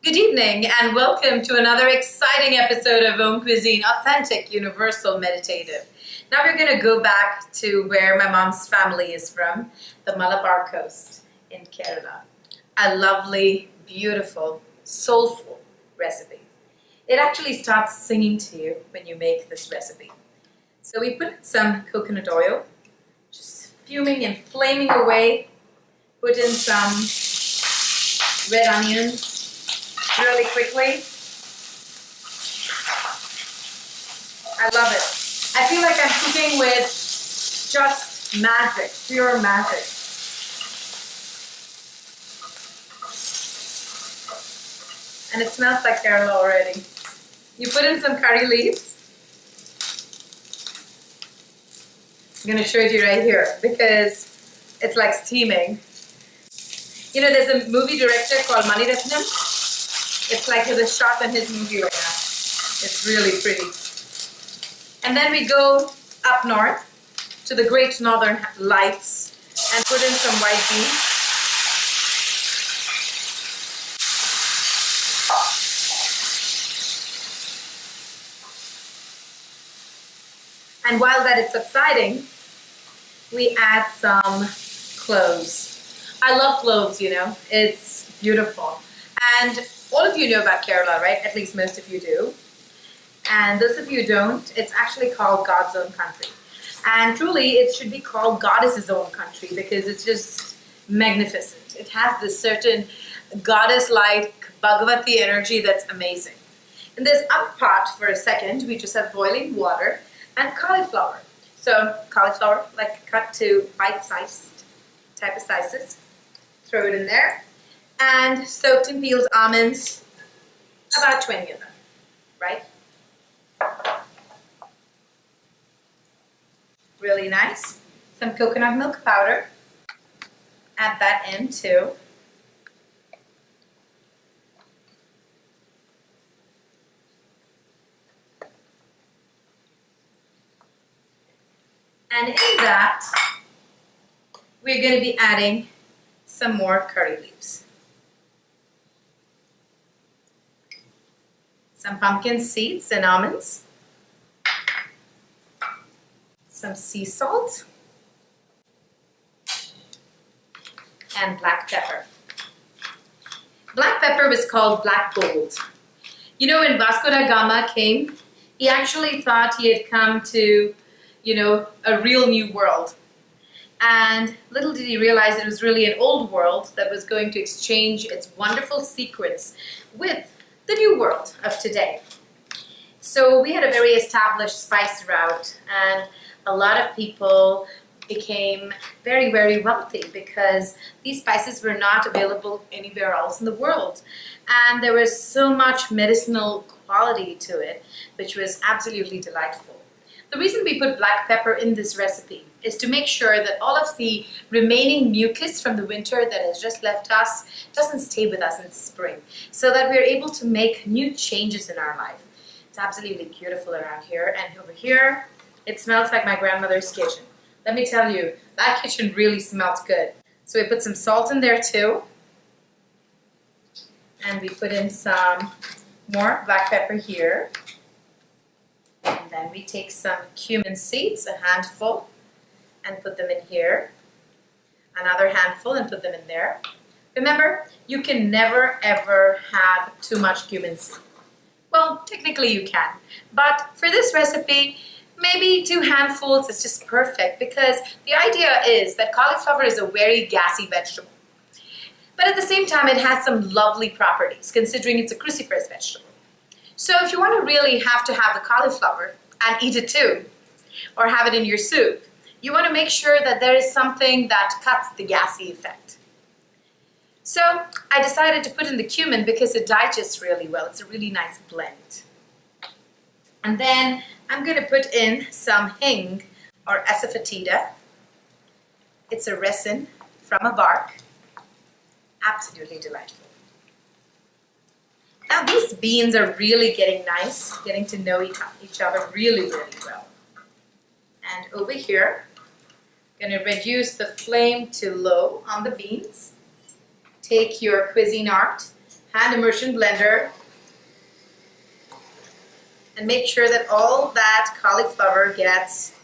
Good evening and welcome to another exciting episode of AUMcuisine, authentic, universal, meditative. Now we're going to go back to where my mom's family is from, the Malabar coast in Kerala. A lovely, beautiful, soulful recipe. It actually starts singing to you when you make this recipe. So we put in some coconut oil, just fuming and flaming away. Put in some red onions really quickly. I love it. I feel like I'm cooking with just magic, pure magic. And it smells like Kerala already. You put in some curry leaves. I'm going to show you right here because it's like steaming. You know, there's a movie director called Maniratnam. It's like he was shot in his movie right now. It's really pretty. And then we go up north to the Great Northern Lights and put in some white beans. And while that is subsiding, we add some cloves. I love cloves, you know, it's beautiful. And all of you know about Kerala, right? At least most of you do. And those of you who don't, it's actually called God's own country. And truly, it should be called Goddess's own country because it's just magnificent. It has this certain goddess-like Bhagavati energy that's amazing. In this upper pot, for a second, we just have boiling water and cauliflower. So cauliflower, like cut to bite-sized type of slices. Throw it in there. And soaked in peeled almonds, about 20 of them, right? Really nice. Some coconut milk powder. Add that in too. And in that, we're going to be adding some more curry leaves. Some pumpkin seeds and almonds. Some sea salt. And black pepper. Black pepper was called black gold. You know, when Vasco da Gama came, he actually thought he had come to, you know, a real new world. And little did he realize it was really an old world that was going to exchange its wonderful secrets with the new world of today. So we had a very established spice route, and a lot of people became very, very wealthy because these spices were not available anywhere else in the world. And there was so much medicinal quality to it, which was absolutely delightful. The reason we put black pepper in this recipe is to make sure that all of the remaining mucus from the winter that has just left us doesn't stay with us in spring, so that we're able to make new changes in our life. It's absolutely beautiful around here, and over here, it smells like my grandmother's kitchen. Let me tell you, that kitchen really smells good. So we put some salt in there too, and we put in some more black pepper here. And then we take some cumin seeds, a handful, and put them in here. Another handful and put them in there. Remember, you can never ever have too much cumin seed. Well, technically you can, but for this recipe, maybe 2 handfuls is just perfect because the idea is that cauliflower is a very gassy vegetable. But at the same time, it has some lovely properties considering it's a cruciferous vegetable. So if you want to really have the cauliflower and eat it too, or have it in your soup, you want to make sure that there is something that cuts the gassy effect. So I decided to put in the cumin because it digests really well. It's a really nice blend. And then I'm going to put in some hing or asafoetida. It's a resin from a bark. Absolutely delightful. Now these beans are really getting nice, getting to know each other really, really well. And over here, I'm going to reduce the flame to low on the beans. Take your Cuisine art hand immersion blender and make sure that all that cauliflower gets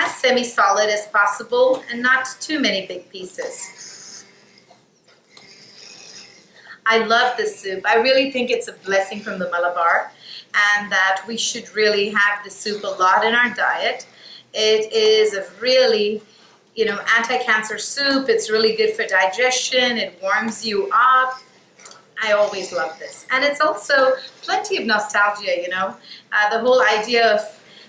as semi-solid as possible and not too many big pieces. I love this soup. I really think it's a blessing from the Malabar, and that we should really have this soup a lot in our diet. It is a really, anti-cancer soup. It's really good for digestion. It warms you up. I always love this. And it's also plenty of nostalgia, the whole idea of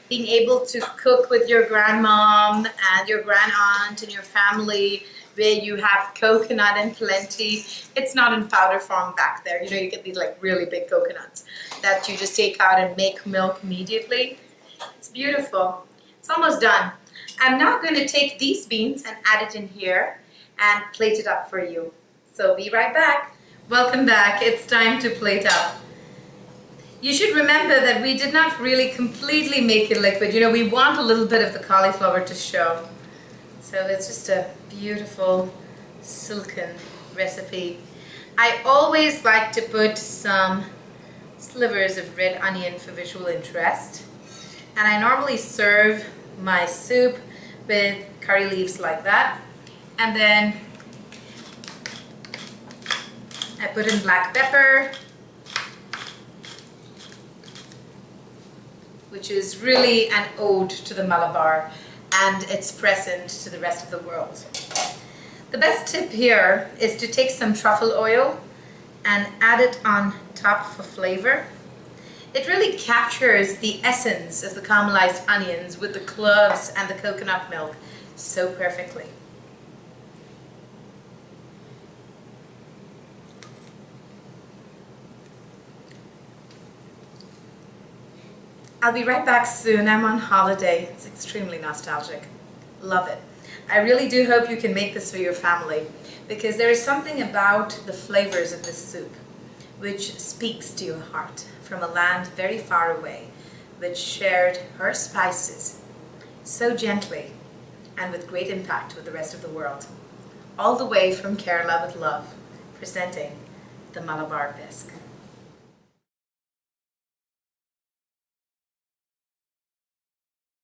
being able to cook with your grandmom and your grandaunt and your family, where you have coconut in plenty. It's not in powder form back there. You get these like really big coconuts that you just take out and make milk immediately. It's beautiful. It's almost done. I'm now going to take these beans and add it in here and plate it up for you. So be right back. Welcome back. It's time to plate up. You should remember that we did not really completely make it liquid. We want a little bit of the cauliflower to show. So it's just a beautiful silken recipe. I always like to put some slivers of red onion for visual interest. And I normally serve my soup with curry leaves like that. And then I put in black pepper, which is really an ode to the Malabar and its present to the rest of the world. The best tip here is to take some truffle oil and add it on top for flavor. It really captures the essence of the caramelized onions with the cloves and the coconut milk so perfectly. I'll be right back soon. I'm on holiday. It's extremely nostalgic. Love it. I really do hope you can make this for your family, because there is something about the flavors of this soup which speaks to your heart from a land very far away, which shared her spices so gently and with great impact with the rest of the world. All the way from Kerala with love, presenting the Malabar Bisque.